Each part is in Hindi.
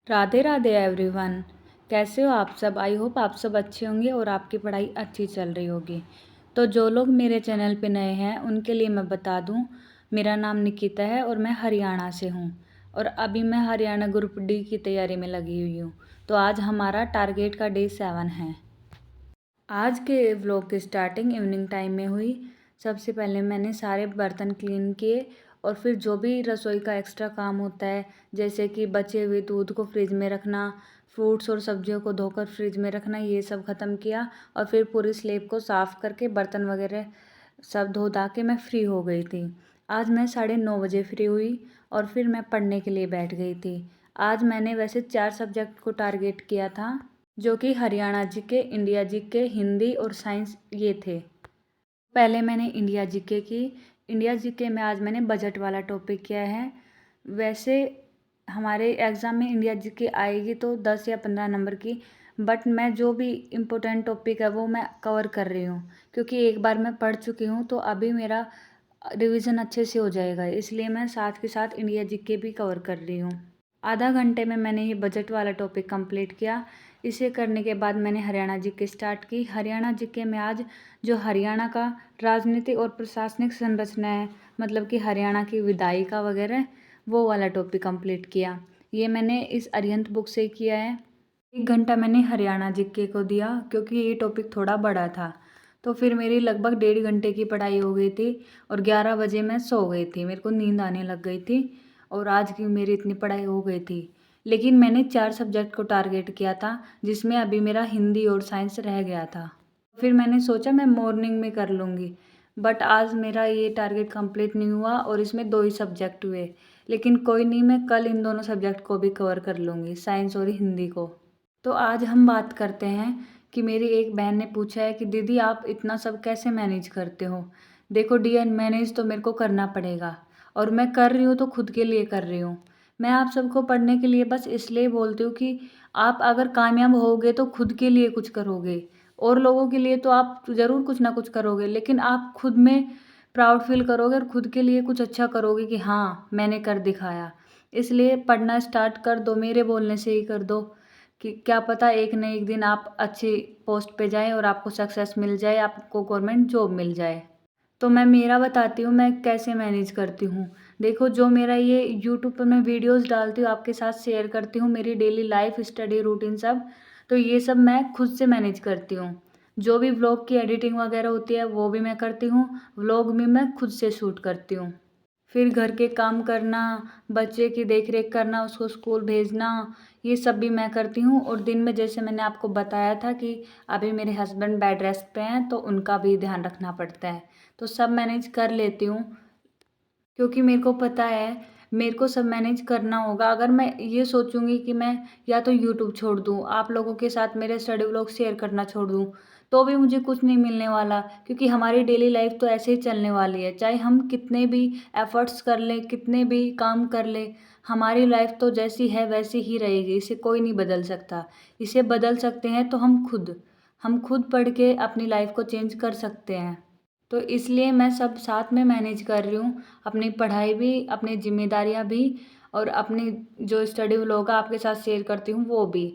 राधे राधे एवरीवन। कैसे हो आप सब? आई होप आप सब अच्छे होंगे और आपकी पढ़ाई अच्छी चल रही होगी। तो जो लोग मेरे चैनल पे नए हैं उनके लिए मैं बता दूं, मेरा नाम निकिता है और मैं हरियाणा से हूं और अभी मैं हरियाणा ग्रुप डी की तैयारी में लगी हुई हूं। तो आज हमारा टारगेट का डे 7 है। आज के व्लॉग की स्टार्टिंग इवनिंग टाइम में हुई। सबसे पहले मैंने सारे बर्तन क्लीन किए और फिर जो भी रसोई का एक्स्ट्रा काम होता है, जैसे कि बचे हुए दूध को फ्रिज में रखना, फ्रूट्स और सब्जियों को धोकर फ्रिज में रखना, ये सब ख़त्म किया और फिर पूरी स्लेब को साफ़ करके बर्तन वगैरह सब धो धा के मैं फ्री हो गई थी। आज मैं 9:30 बजे फ्री हुई और फिर मैं पढ़ने के लिए बैठ गई थी। आज मैंने वैसे 4 सब्जेक्ट को टारगेट किया था, जो कि Haryana GK, India GK, Hindi और साइंस ये थे। पहले मैंने इंडिया जीके की। इंडिया जीके में आज मैंने बजट वाला टॉपिक किया है। वैसे हमारे एग्ज़ाम में इंडिया जीके आएगी तो 10 या 15 नंबर की, बट मैं जो भी इम्पोर्टेंट टॉपिक है वो मैं कवर कर रही हूँ, क्योंकि एक बार मैं पढ़ चुकी हूँ तो अभी मेरा रिवीजन अच्छे से हो जाएगा, इसलिए मैं साथ के साथ इंडिया जीके भी कवर कर रही हूँ। आधा घंटे में मैंने ये बजट वाला टॉपिक कंप्लीट किया। इसे करने के बाद मैंने हरियाणा जीके स्टार्ट की। हरियाणा जीके में आज जो हरियाणा का राजनीतिक और प्रशासनिक संरचना है, मतलब कि हरियाणा की विधायिका वगैरह, वो वाला टॉपिक कंप्लीट किया। ये मैंने इस अरिहंत बुक से किया है। 1 घंटा मैंने हरियाणा जीके को दिया क्योंकि ये टॉपिक थोड़ा बड़ा था। तो फिर मेरी लगभग 1.5 घंटे की पढ़ाई हो गई थी और 11 बजे मैं सो गई थी, मेरे को नींद आने लग गई थी और आज की मेरी इतनी पढ़ाई हो गई थी। लेकिन मैंने 4 सब्जेक्ट को टारगेट किया था, जिसमें अभी मेरा हिंदी और साइंस रह गया था। फिर मैंने सोचा मैं मॉर्निंग में कर लूँगी, बट आज मेरा ये टारगेट कंप्लीट नहीं हुआ और इसमें 2 ही सब्जेक्ट हुए। लेकिन कोई नहीं, मैं कल इन दोनों सब्जेक्ट को भी कवर कर लूँगी, साइंस और हिंदी को। तो आज हम बात करते हैं कि मेरी एक बहन ने पूछा है कि दीदी आप इतना सब कैसे मैनेज करते हो? देखो डियर, मैनेज तो मेरे को करना पड़ेगा और मैं कर रही हूँ तो खुद के लिए कर रही हूँ। मैं आप सबको पढ़ने के लिए बस इसलिए बोलती हूँ कि आप अगर कामयाब होगे तो खुद के लिए कुछ करोगे, और लोगों के लिए तो आप ज़रूर कुछ ना कुछ करोगे, लेकिन आप खुद में प्राउड फील करोगे और खुद के लिए कुछ अच्छा करोगे कि हाँ मैंने कर दिखाया। इसलिए पढ़ना स्टार्ट कर दो, मेरे बोलने से ही कर दो, कि क्या पता एक न एक दिन आप अच्छी पोस्ट पे जाएँ और आपको सक्सेस मिल जाए, आपको गवर्नमेंट जॉब मिल जाए। तो मैं मेरा बताती हूँ मैं कैसे मैनेज करती हूँ। देखो, जो मेरा ये यूट्यूब पर मैं वीडियोज़ डालती हूँ, आपके साथ शेयर करती हूँ, मेरी डेली लाइफ़, स्टडी रूटीन सब, तो ये सब मैं खुद से मैनेज करती हूँ। जो भी व्लॉग की एडिटिंग वगैरह होती है वो भी मैं करती हूँ, व्लॉग भी मैं खुद से शूट करती हूँ। फिर घर के काम करना, बच्चे की देख-रेख करना, उसको स्कूल भेजना, ये सब भी मैं करती हूँ। और दिन में जैसे मैंने आपको बताया था कि अभी मेरे हस्बैंड बेड रेस्ट पे हैं, तो उनका भी ध्यान रखना पड़ता है। तो सब मैनेज कर लेती हूँ, क्योंकि मेरे को पता है मेरे को सब मैनेज करना होगा। अगर मैं ये सोचूँगी कि मैं या तो यूट्यूब छोड़ दूँ, आप लोगों के साथ मेरे स्टडी व्लॉग शेयर करना छोड़ दूँ, तो भी मुझे कुछ नहीं मिलने वाला, क्योंकि हमारी डेली लाइफ़ तो ऐसे ही चलने वाली है। चाहे हम कितने भी एफ़र्ट्स कर लें, कितने भी काम कर लें, हमारी लाइफ़ तो जैसी है वैसी ही रहेगी, इसे कोई नहीं बदल सकता। इसे बदल सकते हैं तो हम खुद। हम खुद पढ़ के अपनी लाइफ़ को चेंज कर सकते हैं। तो इसलिए मैं सब साथ में मैनेज कर रही हूँ, अपनी पढ़ाई भी, अपनी ज़िम्मेदारियाँ भी और अपनी जो स्टडी व्लॉग आपके साथ शेयर करती हूँ वो भी।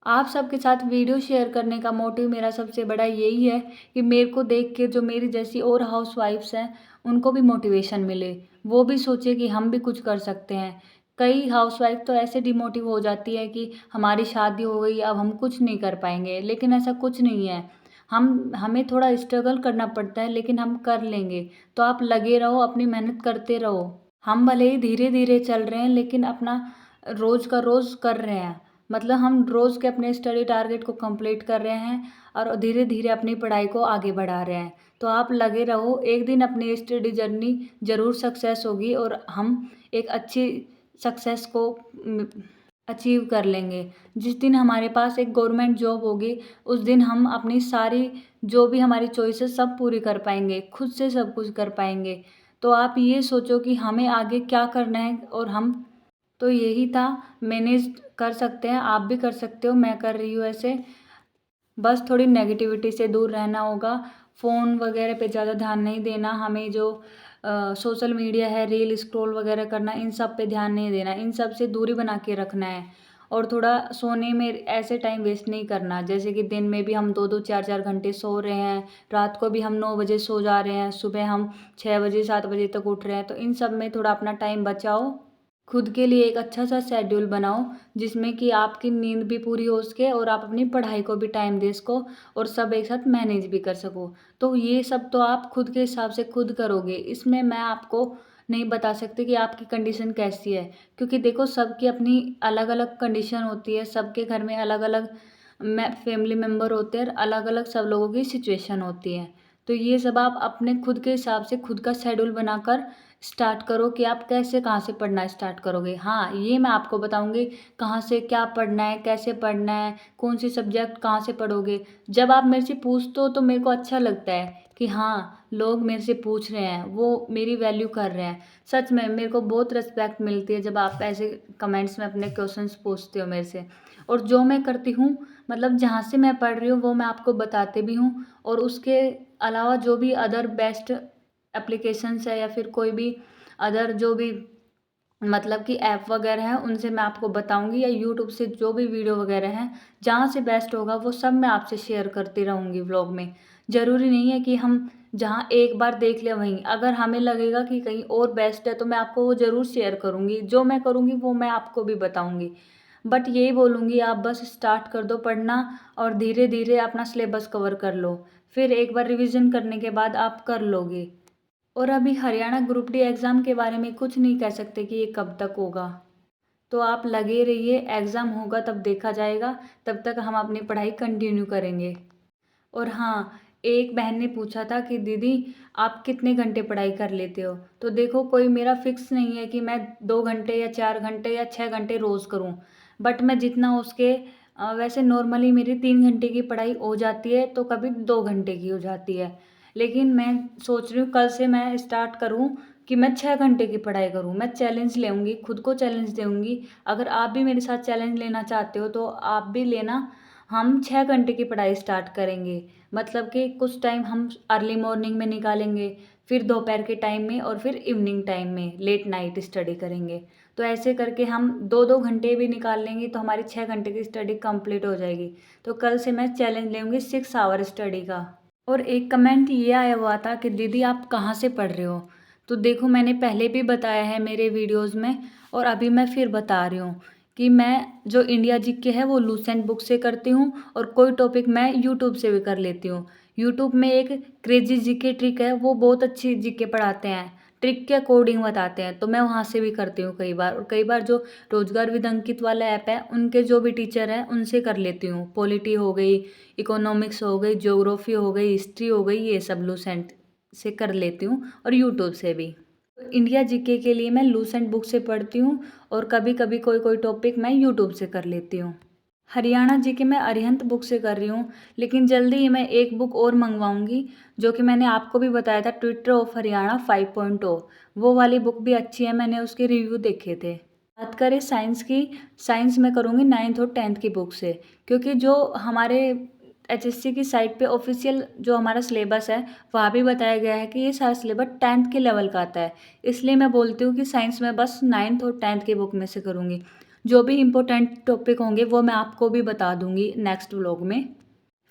आप सबके साथ वीडियो शेयर करने का मोटिव मेरा सबसे बड़ा यही है कि मेरे को देख के जो मेरी जैसी और हाउसवाइफ्स हैं, उनको भी मोटिवेशन मिले। वो भी सोचे कि हम भी कुछ कर सकते हैं। कई हाउसवाइफ़ तो ऐसे डिमोटिव हो जाती है कि हमारी शादी हो गई, अब हम कुछ नहीं कर पाएँगे, लेकिन ऐसा कुछ नहीं है। हमें थोड़ा स्ट्रगल करना पड़ता है, लेकिन हम कर लेंगे। तो आप लगे रहो, अपनी मेहनत करते रहो। हम भले ही धीरे-धीरे चल रहे हैं, लेकिन अपना रोज़ का रोज़ कर रहे हैं। मतलब हम रोज़ के अपने स्टडी टारगेट को कंप्लीट कर रहे हैं और धीरे-धीरे अपनी पढ़ाई को आगे बढ़ा रहे हैं। तो आप लगे रहो, एक दिन अपनी स्टडी जर्नी ज़रूर सक्सेस होगी और हम एक अच्छी सक्सेस को अचीव कर लेंगे। जिस दिन हमारे पास एक गवर्नमेंट जॉब होगी, उस दिन हम अपनी सारी जो भी हमारी चॉइसेस सब पूरी कर पाएँगे, खुद से सब कुछ कर पाएँगे। तो आप ये सोचो कि हमें आगे क्या करना है और हम, तो यही था, मैनेज कर सकते हैं, आप भी कर सकते हो, मैं कर रही हूँ ऐसे। बस थोड़ी नेगेटिविटी से दूर रहना होगा, फ़ोन वगैरह पे ज़्यादा ध्यान नहीं देना, हमें जो सोशल मीडिया है, रील स्क्रॉल वगैरह करना, इन सब पे ध्यान नहीं देना, इन सब से दूरी बना के रखना है। और थोड़ा सोने में ऐसे टाइम वेस्ट नहीं करना, जैसे कि दिन में भी हम 2-2 4-4 घंटे सो रहे हैं, रात को भी हम 9 बजे सो जा रहे हैं, सुबह हम 6 बजे 7 बजे तक उठ रहे हैं। तो इन सब में थोड़ा अपना टाइम बचाओ, खुद के लिए एक अच्छा सा शेड्यूल बनाओ जिसमें कि आपकी नींद भी पूरी हो सके और आप अपनी पढ़ाई को भी टाइम दे सको और सब एक साथ मैनेज भी कर सको। तो ये सब तो आप खुद के हिसाब से खुद करोगे, इसमें मैं आपको नहीं बता सकती कि आपकी कंडीशन कैसी है, क्योंकि देखो सबकी अपनी अलग अलग कंडीशन होती है, सबके घर में अलग अलग फैमिली मेम्बर होते हैं और अलग अलग सब लोगों की सिचुएशन होती है। तो ये सब आप अपने खुद के हिसाब से खुद का शेड्यूल बनाकर स्टार्ट करो कि आप कैसे कहाँ से पढ़ना स्टार्ट करोगे। हाँ, ये मैं आपको बताऊँगी कहाँ से क्या पढ़ना है, कैसे पढ़ना है, कौन सी सब्जेक्ट कहाँ से पढ़ोगे। जब आप मेरे से पूछते हो तो मेरे को अच्छा लगता है कि हाँ, लोग मेरे से पूछ रहे हैं, वो मेरी वैल्यू कर रहे हैं। सच में मेरे को बहुत रिस्पेक्ट मिलती है जब आप ऐसे कमेंट्स में अपने क्वेश्चंस पूछते हो मेरे से। और जो मैं करती हूँ, मतलब जहाँ से मैं पढ़ रही हूँ वो मैं आपको बताती भी हूँ, और उसके अलावा जो भी अदर बेस्ट एप्लीकेशंस है या फिर कोई भी अदर जो भी मतलब कि ऐप वगैरह हैं उनसे मैं आपको बताऊंगी, या यूट्यूब से जो भी वीडियो वगैरह हैं जहाँ से बेस्ट होगा वो सब मैं आपसे शेयर करती रहूँगी व्लॉग में। ज़रूरी नहीं है कि हम जहाँ एक बार देख लें वहीं, अगर हमें लगेगा कि कहीं और बेस्ट है तो मैं आपको वो ज़रूर शेयर करूँगी, जो मैं करूँगी वो मैं आपको भी बताऊँगी। बट यही बोलूँगी, आप बस स्टार्ट कर दो पढ़ना और धीरे धीरे अपना सिलेबस कवर कर लो, फिर एक बार रिविज़न करने के बाद आप कर लोगे। और अभी हरियाणा ग्रुप डी एग्ज़ाम के बारे में कुछ नहीं कह सकते कि ये कब तक होगा। तो आप लगे रहिए, एग्ज़ाम होगा तब देखा जाएगा, तब तक हम अपनी पढ़ाई कंटिन्यू करेंगे। और हाँ, एक बहन ने पूछा था कि दीदी आप कितने घंटे पढ़ाई कर लेते हो? तो देखो कोई मेरा फ़िक्स नहीं है कि मैं 2 घंटे या 4 घंटे या 6 घंटे रोज़ करूँ। बट मैं जितना हो सके वैसे नॉर्मली मेरी 3 घंटे की पढ़ाई हो जाती है, तो कभी 2 घंटे की हो जाती है। लेकिन मैं सोच रही हूँ कल से मैं स्टार्ट करूँ कि मैं 6 घंटे की पढ़ाई करूँ। मैं चैलेंज लेऊँगी, खुद को चैलेंज दूँगी। अगर आप भी मेरे साथ चैलेंज लेना चाहते हो तो आप भी लेना। हम 6 घंटे की पढ़ाई स्टार्ट करेंगे। मतलब कि कुछ टाइम हम अर्ली मॉर्निंग में निकालेंगे, फिर दोपहर के टाइम में और फिर इवनिंग टाइम में लेट नाइट स्टडी करेंगे। तो ऐसे करके हम 2-2 घंटे भी निकाल लेंगे तो हमारी 6 घंटे की स्टडी कंप्लीट हो जाएगी। तो कल से मैं चैलेंज लूँगी 6 आवर स्टडी का। और एक कमेंट ये आया हुआ था कि दीदी आप कहाँ से पढ़ रहे हो? तो देखो मैंने पहले भी बताया है मेरे वीडियोज़ में, और अभी मैं फिर बता रही हूँ कि मैं जो इंडिया जीके है वो लूसेंट बुक से करती हूँ, और कोई टॉपिक मैं यूट्यूब से भी कर लेती हूँ। यूट्यूब में एक क्रेजी जीके ट्रिक है, वो बहुत अच्छी जीके पढ़ाते हैं, ट्रिक के अकॉर्डिंग बताते हैं, तो मैं वहाँ से भी करती हूँ कई बार। और कई बार जो रोजगार विद अंकित वाला ऐप है उनके जो भी टीचर हैं उनसे कर लेती हूँ। पॉलिटी हो गई, इकोनॉमिक्स हो गई, ज्योग्राफी हो गई, हिस्ट्री हो गई, ये सब लूसेंट से कर लेती हूँ, और यूट्यूब से भी। इंडिया जीके के लिए मैं लूसेंट बुक से पढ़ती हूँ, और कभी कभी कोई कोई टॉपिक मैं यूट्यूब से कर लेती हूँ। हरियाणा जीके मैं अरिहंत बुक से कर रही हूँ, लेकिन जल्दी ही मैं एक बुक और मंगवाऊँगी, जो कि मैंने आपको भी बताया था, ट्विटर ऑफ हरियाणा 5.0। वो वाली बुक भी अच्छी है, मैंने उसके रिव्यू देखे थे। बात करें साइंस की, साइंस मैं करूँगी 9th और 10th की बुक से, क्योंकि जो हमारे एचएससी की साइट पे ऑफिशियल जो हमारा सिलेबस है वहाँ भी बताया गया है कि ये सारा सिलेबस 10th के लेवल का आता है। इसलिए मैं बोलती हूँ कि साइंस में बस 9th और 10th की बुक में से करूँगी। जो भी इम्पोर्टेंट टॉपिक होंगे वो मैं आपको भी बता दूँगी नेक्स्ट व्लॉग में।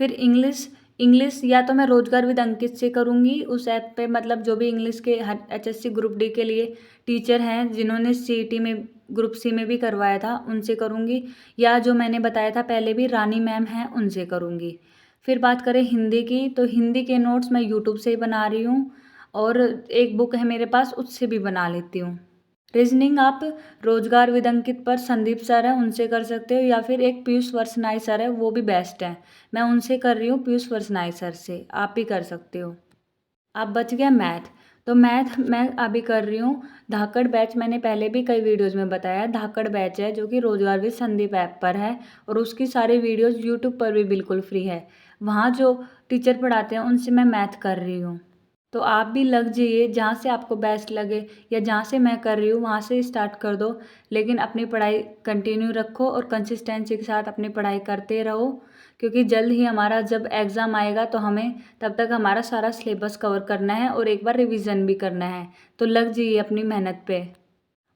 फिर इंग्लिश, इंग्लिश या तो मैं रोजगार विद अंकित से करूँगी, उस ऐप पे मतलब जो भी इंग्लिश के एचएससी ग्रुप डी के लिए टीचर हैं जिन्होंने सीईटी में ग्रुप सी में भी करवाया था उनसे करूँगी, या जो मैंने बताया था पहले भी रानी मैम हैं उनसे करूँगी। फिर बात करें हिंदी की, तो हिंदी के नोट्स मैं यूट्यूब से ही बना रही हूँ, और एक बुक है मेरे पास उससे भी बना लेती हूँ। रीजनिंग आप रोजगार विद अंकित पर संदीप सर हैं उनसे कर सकते हो, या फिर एक पीयूष वर्सनाई सर है वो भी बेस्ट है, मैं उनसे कर रही हूँ, पीयूष वर्सनाई सर से आप भी कर सकते हो। अब बच गया मैथ, तो मैथ मैं अभी कर रही हूँ धाकड़ बैच। मैंने पहले भी कई वीडियोज़ में बताया, धाकड़ बैच है जो कि रोजगार विद संदीप ऐप पर है, और उसकी सारी वीडियोज़ यूट्यूब पर भी बिल्कुल फ्री है। वहाँ जो टीचर पढ़ाते हैं उनसे मैं मैथ कर रही हूँ। तो आप भी लग जाइए जहाँ से आपको बेस्ट लगे, या जहाँ से मैं कर रही हूँ वहाँ से स्टार्ट कर दो, लेकिन अपनी पढ़ाई कंटिन्यू रखो और कंसिस्टेंसी के साथ अपनी पढ़ाई करते रहो, क्योंकि जल्द ही हमारा जब एग्ज़ाम आएगा तो हमें तब तक हमारा सारा सिलेबस कवर करना है और एक बार रिवीजन भी करना है। तो लग जाइए अपनी मेहनत पे।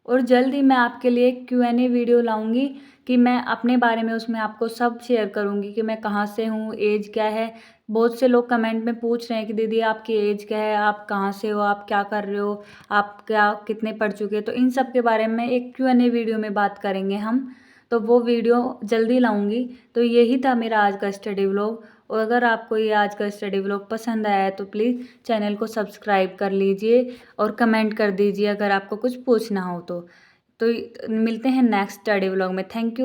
और जल्द ही मैं आपके लिए एक Q&A वीडियो लाऊँगी कि मैं अपने बारे में उसमें आपको सब शेयर करूँगी कि मैं कहाँ से हूँ, एज क्या है। बहुत से लोग कमेंट में पूछ रहे हैं कि दीदी आपकी एज क्या है, आप कहाँ से हो, आप क्या कर रहे हो, आप क्या कितने पढ़ चुके हैं। तो इन सब के बारे में एक Q&A वीडियो में बात करेंगे हम। तो वो वीडियो जल्दी लाऊँगी। तो यही था मेरा आज का स्टडी व्लॉग। और अगर आपको ये आज का स्टडी व्लॉग पसंद आया है तो प्लीज़ चैनल को सब्सक्राइब कर लीजिए और कमेंट कर दीजिए अगर आपको कुछ पूछना हो तो मिलते हैं नेक्स्ट स्टडी व्लॉग में। Thank you.